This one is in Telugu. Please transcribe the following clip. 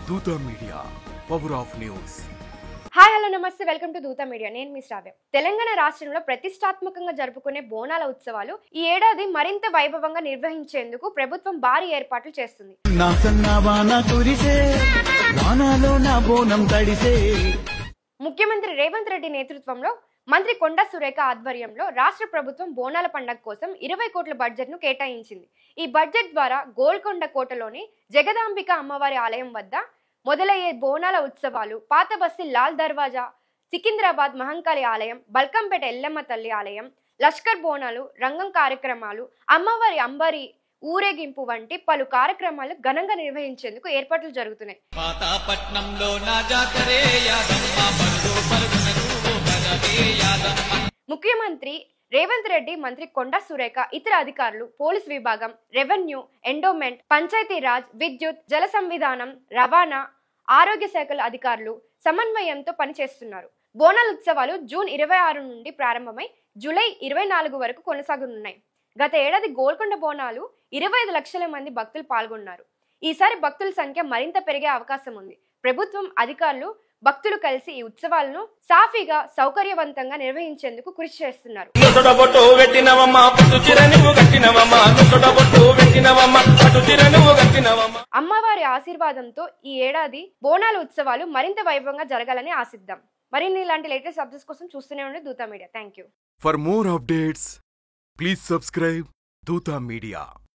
దూత media, power of news. Hi hello నమస్తే, వెల్కమ్ టు దూత మీడియా. నేను మీ శ్రావ్య. తెలంగాణ రాష్ట్రంలో ప్రతిష్టాత్మకంగా జరుపుకునే బోనాల ఉత్సవాలు ఈ ఏడాది మరింత వైభవంగా నిర్వహించేందుకు ప్రభుత్వం భారీ ఏర్పాట్లు చేస్తుంది. ముఖ్యమంత్రి రేవంత్ రెడ్డి నేతృత్వంలో మంత్రి కొండా సురేఖ ఆధ్వర్యంలో రాష్ట్ర ప్రభుత్వం బోనాల పండుగ కోసం 20 కోట్ల బడ్జెట్ ను కేటాయించింది. ఈ బడ్జెట్ ద్వారా గోల్కొండ కోటలోని జగదాంబిక అమ్మవారి ఆలయం వద్ద మొదలయ్యే బోనాల ఉత్సవాలు, పాత బస్తీ లాల్ దర్వాజా, సికింద్రాబాద్ మహంకాళి ఆలయం, బల్కంపేట ఎల్లమ్మ తల్లి ఆలయం, లష్కర్ బోనాలు, రంగం కార్యక్రమాలు, అమ్మవారి అంబరి ఊరేగింపు వంటి పలు కార్యక్రమాలు ఘనంగా నిర్వహించేందుకు ఏర్పాట్లు జరుగుతున్నాయి. ముఖ్యమంత్రి రేవంత్ రెడ్డి, మంత్రి కొండా సురేఖ, ఇతర అధికారులు, పోలీస్ విభాగం, రెవెన్యూ, ఎండోమెంట్, పంచాయతీరాజ్, విద్యుత్, జల సంవిధానం, రవాణా, ఆరోగ్య శాఖల అధికారులు సమన్వయంతో పనిచేస్తున్నారు. బోనాల ఉత్సవాలు జూన్ 26 నుండి ప్రారంభమై జూలై 24 వరకు కొనసాగనున్నాయి. గత ఏడాది గోల్కొండ బోనాలు 25 లక్షల మంది భక్తులు పాల్గొన్నారు. ఈసారి భక్తుల సంఖ్య మరింత పెరిగే అవకాశం ఉంది. ప్రభుత్వం, అధికారులు, భక్తులు కలిసి ఈ ఉత్సవాలను సాఫీగా, సౌకర్యవంతంగా నిర్వహించేందుకు కృషి చేస్తున్నారు. అమ్మవారి ఆశీర్వాదంతో ఈ ఏడాది బోనాల ఉత్సవాలు మరింత వైభవంగా జరగాలని ఆశిద్దాం. మరిన్ని ఇలాంటి లేటెస్ట్ అప్డేట్స్ కోసం చూస్తూనే ఉండే దూత media. Thank you. For more updates please subscribe దూత మీడియా.